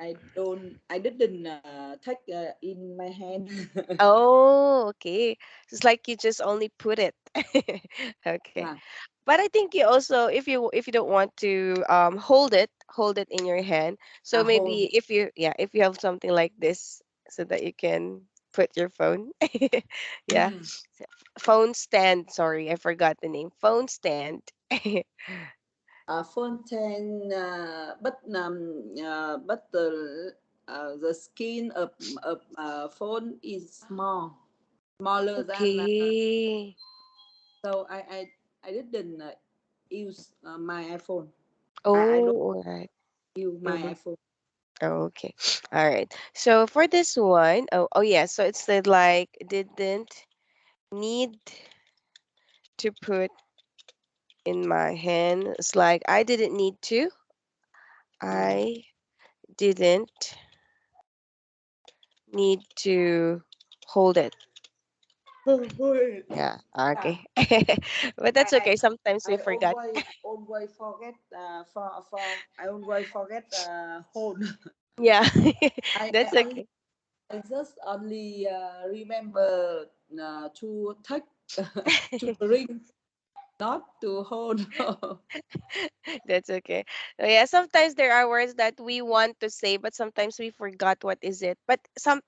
I didn't take in my hand. Oh, okay. It's like you just only put it. Okay. Yeah, But I think you also, if you don't want to hold it in your hand. So a whole. maybe if you have something like this so that you can put your phone. Yeah. Mm, Phone stand, sorry, I forgot the name. Phone stand. fontaine, but the skin of phone is smaller than. Okay. So I didn't use my iPhone. I don't Oh, all right. use my Mm-hmm. iPhone. Okay. All right. So for this one, oh yeah, so it's the like didn't need to put in my hand. It's like I didn't need to. Yeah. I didn't need to hold it. Wait. Yeah. Yeah. Okay. But that's I okay. Sometimes we I forgot. always forget I always forget hold. Yeah. I That's only okay. I just only remember to touch to ring, not to hold. That's okay. Yeah, sometimes there are words that we want to say, but sometimes we forgot what is it. But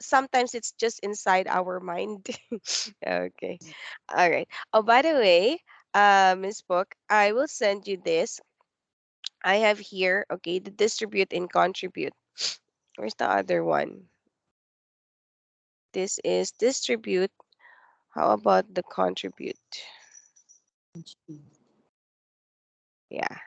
sometimes it's just inside our mind. Okay. All right. Oh, by the way, Miss Book, I will send you this. I have here, okay, the distribute and contribute. Where's the other one? This is distribute. How about the contribute? Yeah.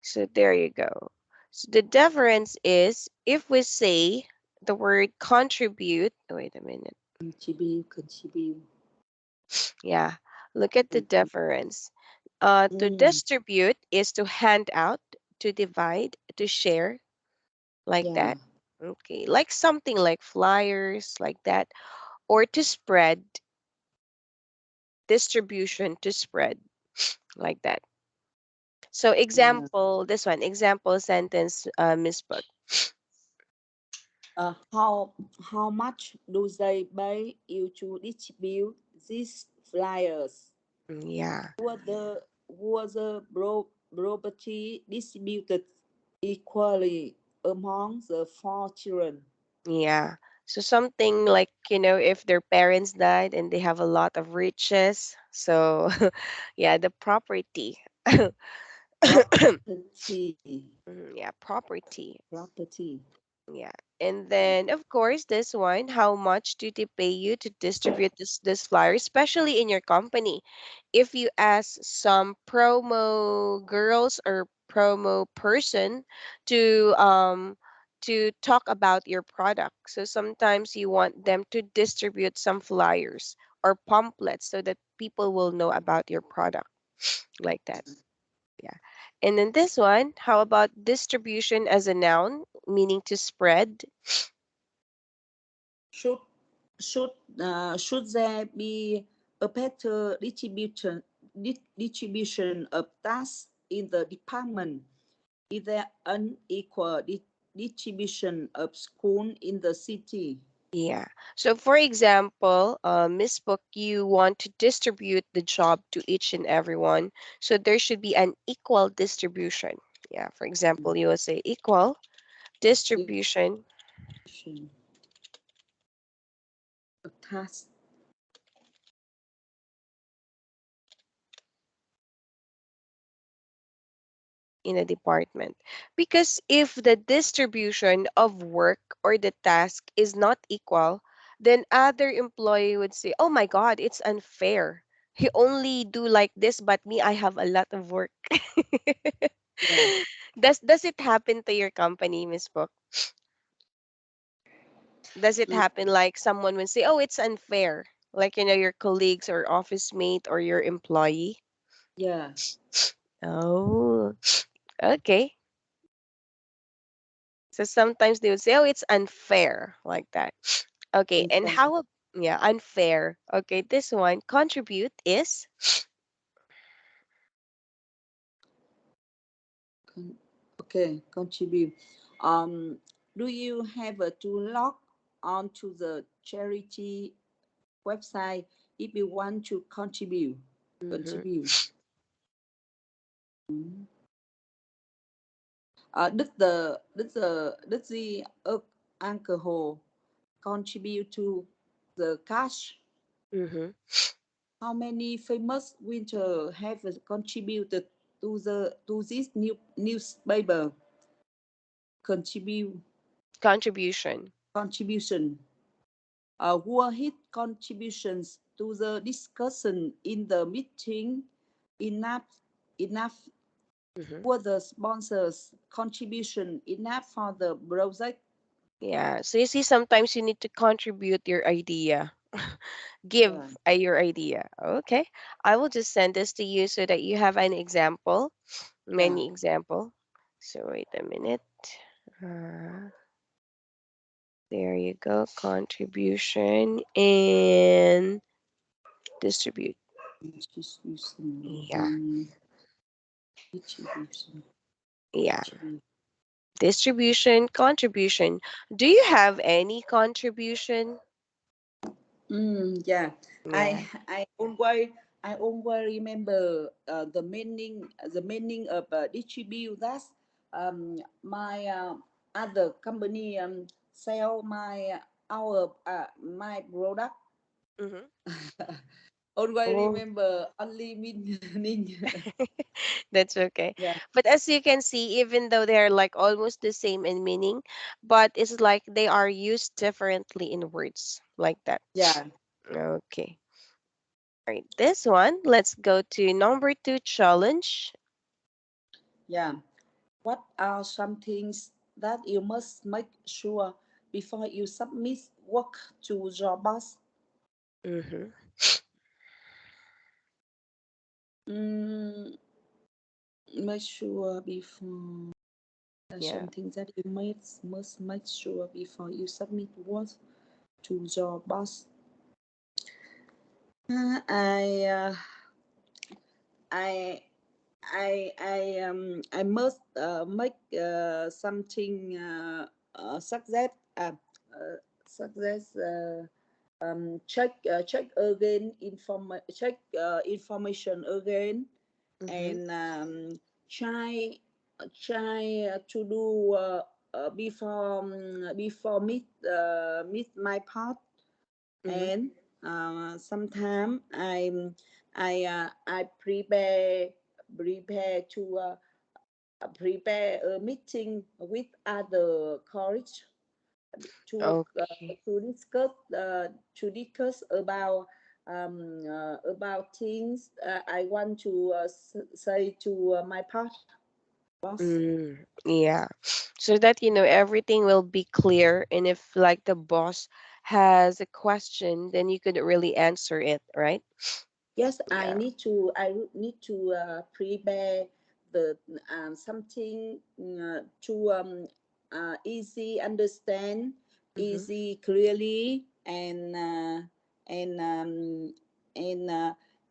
So there you go. So the difference is if we say the word contribute, oh, wait a minute. Contribute. Yeah. Look at the difference. To Mm, distribute is to hand out, to divide, to share, like yeah. that. Okay. Like something like flyers, like that. Or to spread, distribution, to spread, like that. So Yeah. example sentence, Miss Book. How much do they pay you to distribute these flyers? Yeah. Was the property distributed equally among the four children? Yeah. So something like, if their parents died and they have a lot of riches. So yeah, the property. Property. Yeah, property. Property. Yeah. And then of course this one, how much do they pay you to distribute this flyer, especially in your company? If you ask some promo girls or promo person to talk about your product. So sometimes you want them to distribute some flyers or pamphlets so that people will know about your product, like that. Yeah. And then this one, how about distribution as a noun, meaning to spread? Should should there be a better distribution of tasks in the department? Is there unequal distribution of school in the city? Yeah. So for example, Miss Book, you want to distribute the job to each and everyone. So there should be an equal distribution. Yeah. For example, you will say equal distribution Distribution of tasks. in a department. Because if the distribution of work or the task is not equal, then other employee would say, "Oh my God, it's unfair. He only do like this, but me, I have a lot of work." Yeah. Does it happen to your company, Miss Book? Does it Mm, happen like someone would say, "Oh, it's unfair," like your colleagues or office mate or your employee? yeah. Oh, okay. So sometimes they would say, "Oh, it's unfair," like that. Okay, and Unfair. yeah, unfair. Okay, this one, contribute is, Okay. Contribute. Um. Do you have to log on to the charity website if you want to contribute? Mm-hmm. Contribute. Does the alcohol contribute to the cash? Mm-hmm. How many famous winter have contributed to this newspaper contribute Contribution. contribution? Who his contributions to the discussion in the meeting enough? Mm-hmm. Were the sponsors contribution enough for the project? Yeah. So you see, sometimes you need to contribute your idea. Give Yeah, your idea. Okay. I will just send this to you so that you have an example, yeah. many example. So wait a minute. Uh, there you go. Contribution and distribute. Distribution. Yeah. Distribution. Yeah. Distribution. Distribution, contribution. Do you have any contribution? Yeah, I Yeah. I always I always remember the meaning of distribute. That's my other company sell my product. Mm-hmm. Always Oh, remember only meaning. that's okay. Yeah, But as you can see, even though they're like almost the same in meaning, but it's like they are used differently in words like that. yeah, Okay. All right. This one, let's go to number two challenge. yeah. What are some things that you must make sure before you submit work to your boss? Mm-hmm. Mm, make sure before Yeah. something that you must make sure before you submit work to your boss. I I I must make something success success check again information again Mm-hmm. and try to do before meet my part Mm-hmm. and sometimes I prepare to prepare a meeting with other colleagues to Okay. to discuss about things I want to say to my boss. Yeah. So that everything will be clear, and if like the boss has a question, then you could really answer it, right? Yes, Yeah. I need to prepare the something to easy understand, Mm-hmm. easy clearly, and and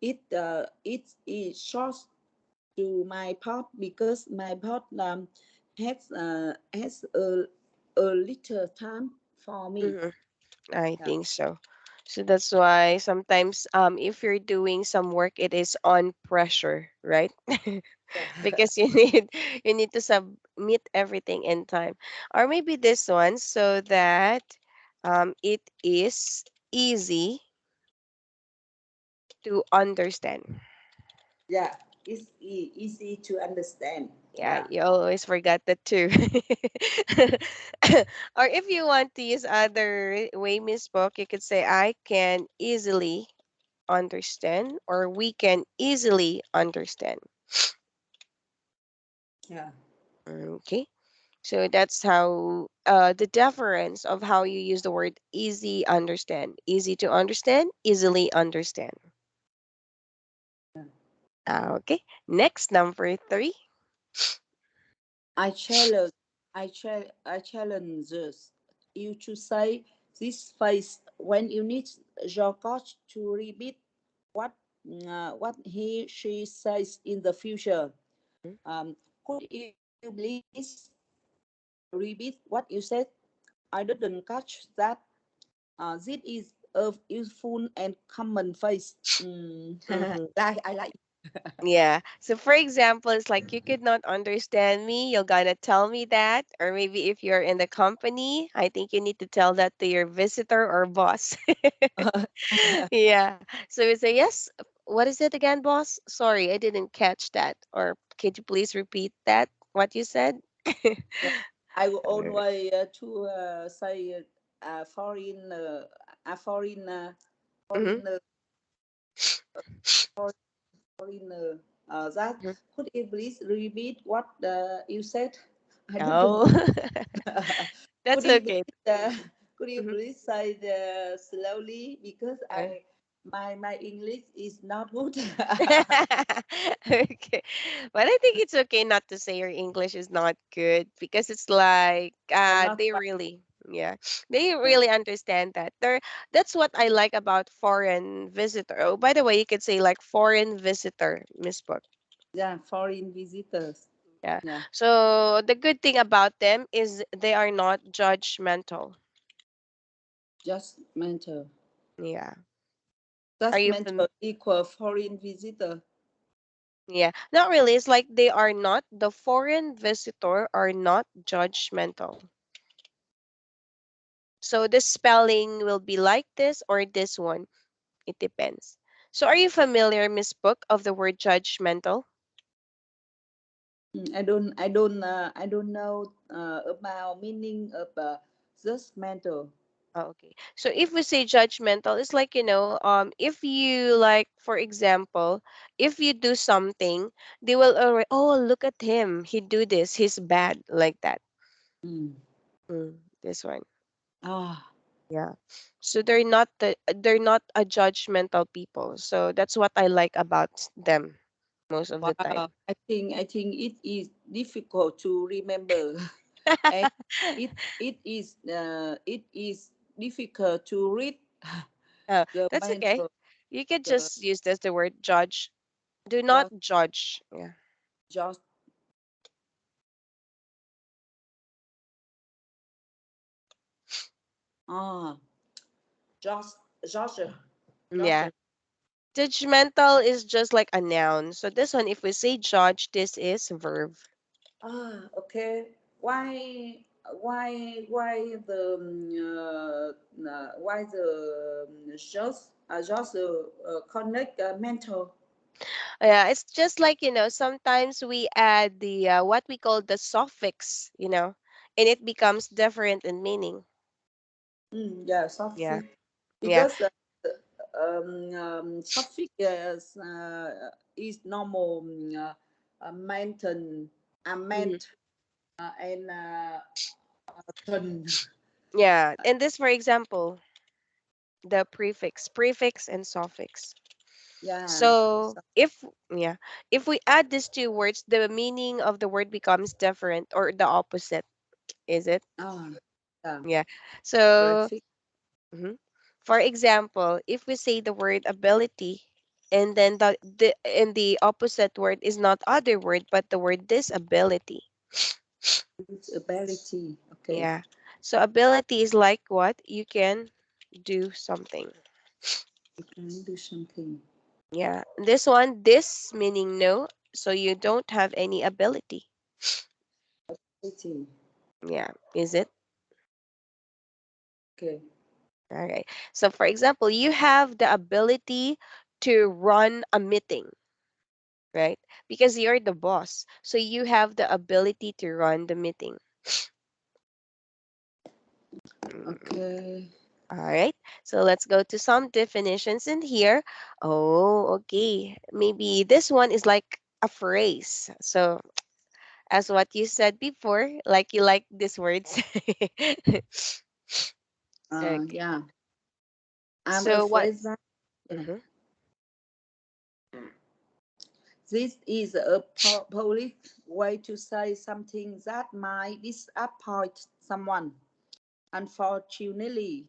it short to my part because my part has a little time for me. Mm-hmm. I Yeah, think so. So that's why sometimes if you're doing some work, it is on pressure, right? yeah, Because you need to submit everything in time. Or maybe this one so that it is easy to understand. yeah. It's easy to understand. Yeah, Yeah. you always forgot that too. Or if you want to use other way misspoke, you could say I can easily understand or we can easily understand. Yeah. Okay. So that's how the difference of how you use the word easy understand. Easy to understand, easily understand. Okay. Next, number three. I challenge I challenges you to say this phrase when you need your coach to repeat what he she says in the future. Could you please repeat what you said? I didn't catch that. This is a useful and common phrase. I like. Yeah. So for example, it's like you could not understand me, you're gonna tell me that. Or maybe if you're in the company, I think you need to tell that to your visitor or boss. Yeah. So we say, yes, what is it again, boss? Sorry, I didn't catch that. Or could you please repeat that, what you said? Yeah. I will always to say foreign foreign Mm-hmm. foreign foreign that could you please repeat what you said? I didn't. Oh, that's Could you okay. please could you Mhm. please say slowly because Uh, my English is not good. okay. But I think it's okay not to say your English is not good because it's like Not they quite. really, yeah, they Yeah. really understand that. That's what I like about foreign visitor. Oh, by the way, you could say like foreign visitor, Miss Book. Yeah, foreign visitors. Yeah. Yeah, So the good thing about them is they are not judgmental. just mental. Yeah. Are Just you mental equal foreign visitor. Yeah, not really. It's like they are not, the foreign visitor are not judgmental. So the spelling will be like this or this one. It depends. So are you familiar, Miss Book, of the word judgmental? I don't know about meaning of just mental. Oh, okay. So if we say judgmental, it's like, if you like, for example, if you do something, they will already, oh, look at him. He do this. He's bad like that. Mm. This one. Ah, Yeah. So they're not a judgmental people. So that's what I like about them most of the wow. time. I think it is difficult to remember, and it is difficult to read Oh, the that's okay. mental. You could The just use this the word judge. Do not just judge. Yeah. just ah just Josh Josh. Yeah. Judgmental is just like a noun. So this one, if we say judge, this is verb. Okay. Why the why the just connect mental? Yeah, it's just like, sometimes we add the what we call the suffix, and it becomes different in meaning. Yeah, Yeah. suffix Yeah. because suffix is normal maintain Mhm. meant and ton. Yeah, and this, for example, the prefix and suffix. Yeah. So yeah, if we add these two words, the meaning of the word becomes different or the opposite, is it? Ah, yeah. Yeah. So, Prefix. mhm. For example, if we say the word ability, and then the opposite word is not other word but the word disability. Ability. Okay. Yeah. So ability is like what? You can do something. You can do something. Yeah. This one, this meaning no, so you don't have any ability. Ability. Yeah. Is it? Okay. All right. So for example, you have the ability to run a meeting, right? Because you're the boss. So you have the ability to run the meeting. Mm, Okay. all right. So let's go to some definitions in here. Oh, okay. Maybe this one is like a phrase. So as what you said before, like you like these words. Okay. Yeah. I'm So what? afraid that yeah, Mhm. this is a polite way to say something that might disappoint someone. Unfortunately,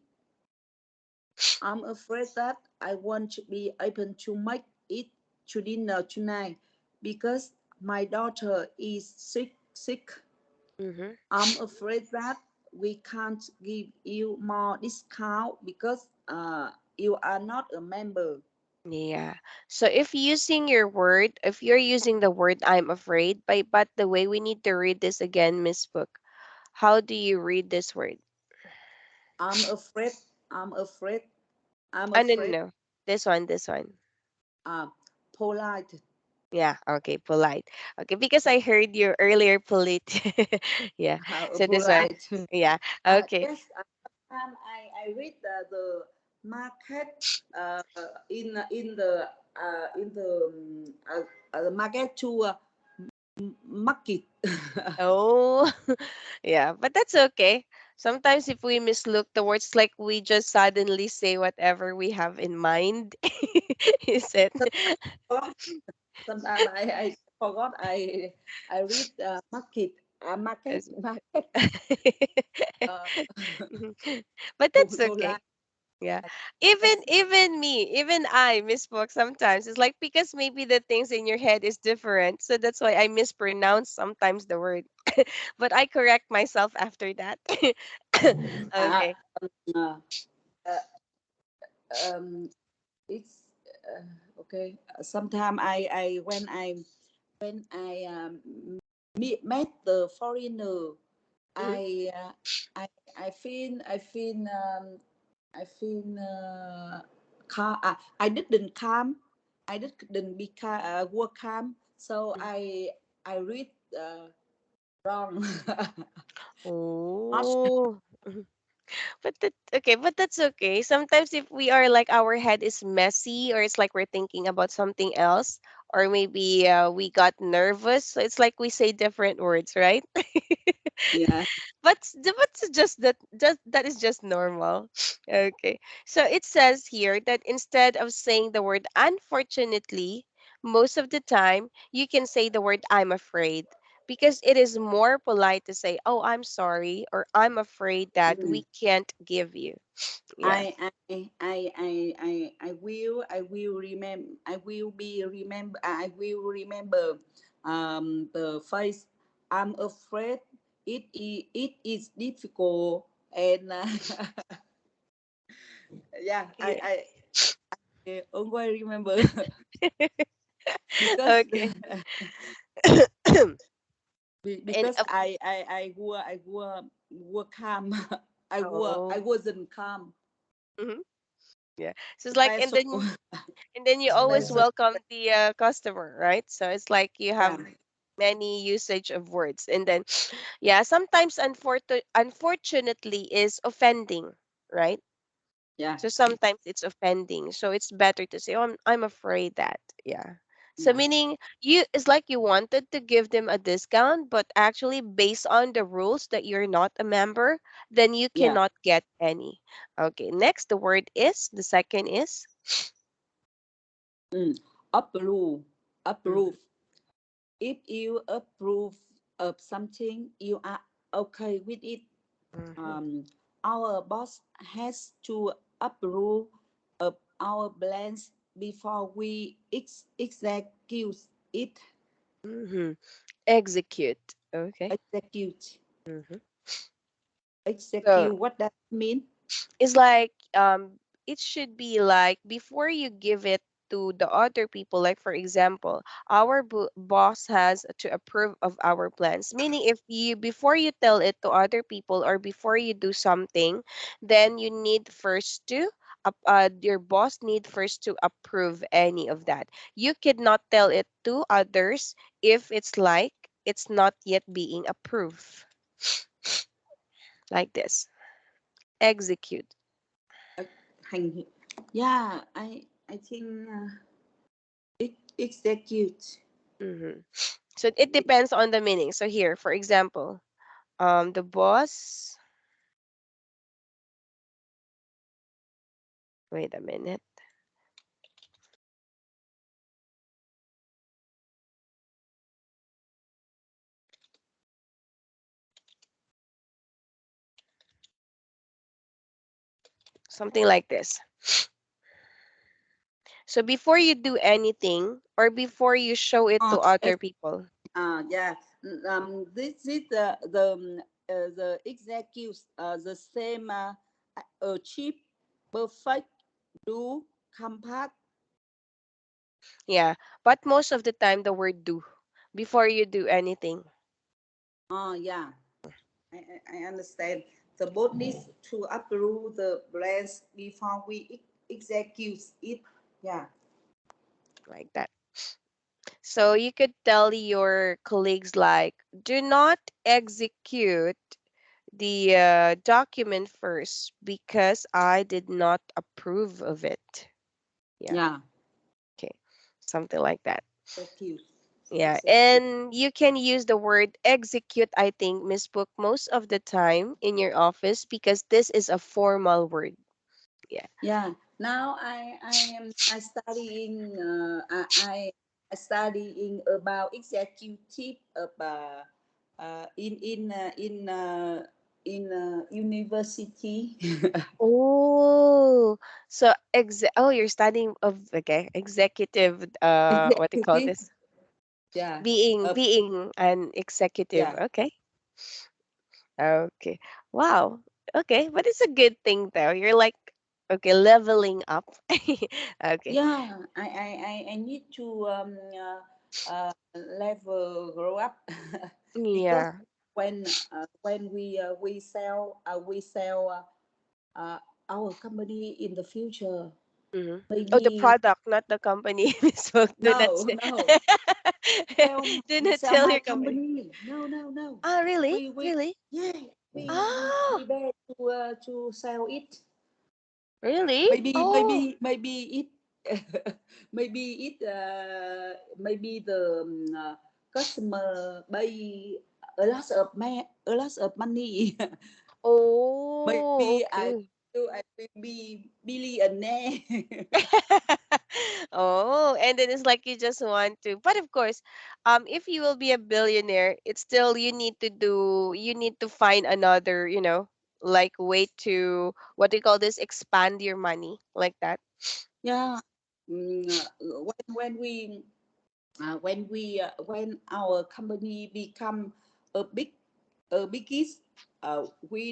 I'm afraid that I won't be able to make it to dinner tonight because my daughter is sick. Mhm. I'm afraid that. we can't give you more discount because you are not a member. Yeah. So if you're using the word I'm afraid, but the way we need to read this again, Miss Book, how do you read this word? I'm afraid. I'm afraid. I'm Oh, no, no, afraid. no. This one. Uh, Polite. Yeah, okay, polite. Okay, because I heard you earlier polite. Yeah. So this one. Polite. Yeah. Okay. Yes. Sometimes I read the market in the market to market. Oh, yeah, but that's okay. Sometimes if we mislook the words, like we just suddenly say whatever we have in mind. Is it? Sometimes I forgot I read market market Yes. market uh, But that's polite. okay. Yeah. Even me, even I misspoke sometimes. It's like because maybe the things in your head is different. So that's why I mispronounce sometimes the word. But I correct myself after that. Uh, Okay. uh, uh, um, it's okay. Sometimes when I met the foreigner, Mhm. I I I feel calm. I didn't calm. I didn't be work calm. So I read wrong. Not Oh. But that's okay. Sometimes if we are like our head is messy or it's like we're thinking about something else or maybe we got nervous, so it's like we say different words, right? yeah. But just that is just normal. Okay. So it says here that instead of saying the word unfortunately, most of the time you can say the word I'm afraid because it is more polite to say, "Oh, I'm sorry," or "I'm afraid that Mm. we can't give you." Yeah. I will remember. I will remember the phrase. I'm afraid it is difficult and yeah. Yeah. I always remember because Okay. And because I were calm. I oh, wasn't calm. mhm, yeah. So it's like, Special. and then you always Special. welcome the customer, right? So it's like you have Yeah. many usage of words, and then yeah, sometimes unfortunately is offending, right? Yeah. So sometimes it's offending. So it's better to say, "Oh, I'm afraid that." Yeah. So Yeah. meaning you it's like you wanted to give them a discount, but actually based on the rules that you're not a member, then you Yeah. cannot get any. Okay, next the second is Mm. Approve. mhm, Approve. If you approve of something, you are okay with it. mhm, Um, our boss has to approve of our plans before we execute it. mhm. Execute. Okay. Execute. Mhm. So Execute. What does it mean? it's like it should be like before you give it to the other people, like for example our boss has to approve of our plans, meaning if you before you tell it to other people or before you do something, then you need first to your boss need first to approve any of that. You cannot tell it to others if it's like it's not yet being approved, like this. Execute. Uh, hành. Yeah, I think execute. Mhm. So it depends on the meaning. So here, for example, the boss. Wait a minute. Something like this. So before you do anything or before you show it Oh, to other people. yeah. This is the the executives the same achieve perfect do compact. Yeah, but most of the time the word do before you do anything. Oh yeah, I understand. The board needs to approve the plans before we execute it. Yeah. Like that. So you could tell your colleagues like, do not execute the document first because I did not approve of it. Yeah, Yeah. okay, something like that. Execute. Yeah, Execute. and you can use the word execute, I think, Miss Book, most of the time in your office because this is a formal word. Yeah. Yeah. Now I studying I studying about executive in university. Oh, so you're studying of okay, executive what do you call Executive. this? Yeah. Uh, Being an executive. yeah. Okay. Okay. Wow. Okay, but it's a good thing though. You're like okay, leveling up. Okay. Yeah, I need to level grow up because Yeah. when we sell our company in the future, Hmm. Oh, the maybe product, not the company. So do not no, say. no, Do not sell tell my your company. company. No. Oh, really? We Really? yeah Oh, we dare to sell it. really? Oh. Maybe it maybe it maybe the customer pay a lot of money. Oh, Maybe okay. I will be billionaire. Oh, and then it's like you just want to. But of course, if you will be a billionaire, it's still you need to find another, like way to what do you call this? Expand your money like that. Yeah. When our company become a biggest, we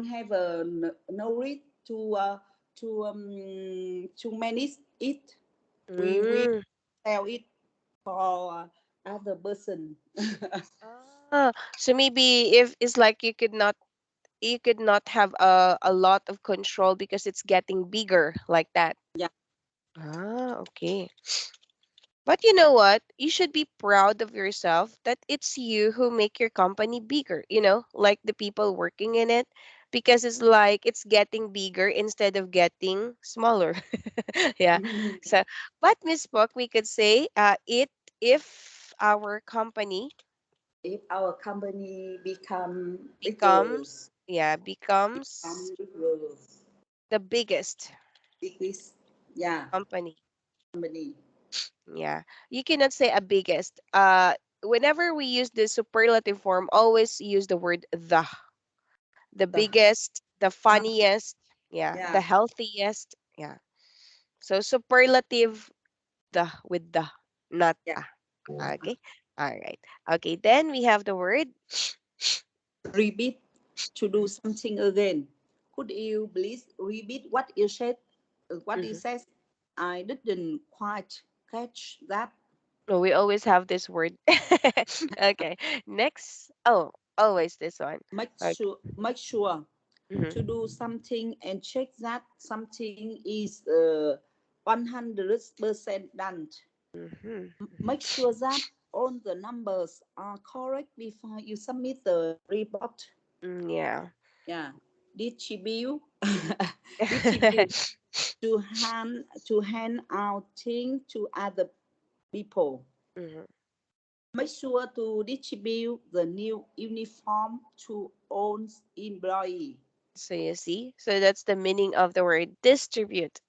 have a knowledge to manage it. We will Mm. sell it for other person. Ah, so maybe if it's like you could not have a lot of control because it's getting bigger like that. Yeah. Ah, okay. But you know what? You should be proud of yourself that it's you who make your company bigger, like the people working in it, because it's like it's getting bigger instead of getting smaller. Yeah. So, but Miss Book, we could say it if our company If our company become bigger, becomes, yeah, becomes become bigger, the biggest biggest, yeah, company. company. Yeah. You cannot say a biggest. Whenever we use the superlative form, always use the word the The biggest, the uh, funniest, yeah, the yeah, healthiest, yeah. So superlative the with the, not yeah. a. Okay. All right. Okay, then we have the word. Repeat to do something again. Could you please repeat what you said? What you Mhm. said? I didn't quite catch that. Oh, we always have this word. Okay. Next. Oh, always this one. Okay. Make sure to Mm-hmm. do something and check that something is 100% done. Mm-hmm. Make sure that all the numbers are correct before you submit the report. Yeah. Yeah. Distribute distribute to hand out things to other people. Mhm. Make sure to distribute the new uniform to all employees. So you see, so that's the meaning of the word distribute.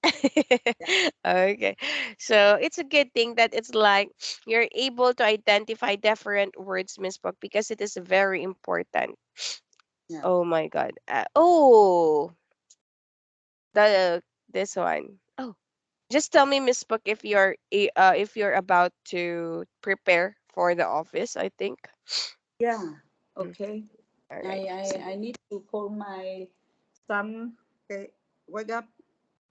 Yeah, Okay, so it's a good thing that it's like you're able to identify different words, Miss Book, because it is very important. yeah. Oh my God. Oh, the this one. Oh, just tell me, Miss Book, if you're about to prepare for the office. I think. Yeah. Mm, Okay. all I right. I I need to call my son. Okay. Wake up.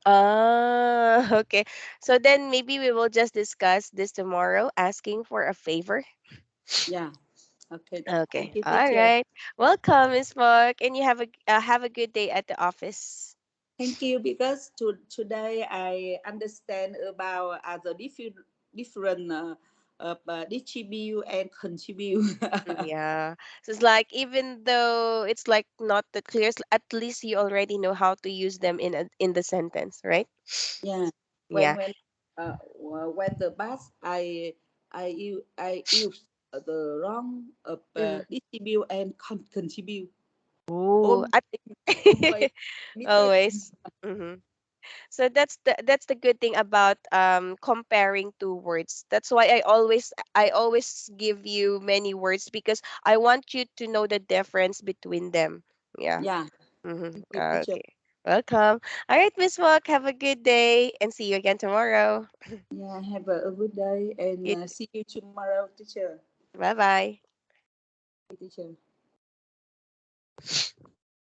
Okay. So then maybe we will just discuss this tomorrow, asking for a favor. Yeah. Okay. Thank Okay. you, All teacher. right. Welcome, Miss Mark, and you have a good day at the office. Thank you because today I understand about the different distribute and contribute. Yeah. So it's like even though it's like not that clear, at least you already know how to use them in the sentence, right? Yeah. Yeah. When the bus I use the wrong Mm. distribute and contribute. Ooh, Always always mistake. always. Hmm. So that's the good thing about comparing two words. That's why I always give you many words because I want you to know the difference between them. Yeah. Yeah. Mm-hmm. Thank you, teacher. Okay. Welcome. All right, Miss Walk. Have a good day and see you again tomorrow. Yeah. Have a good day and You, see you tomorrow, teacher. bye bye. Bye, teacher.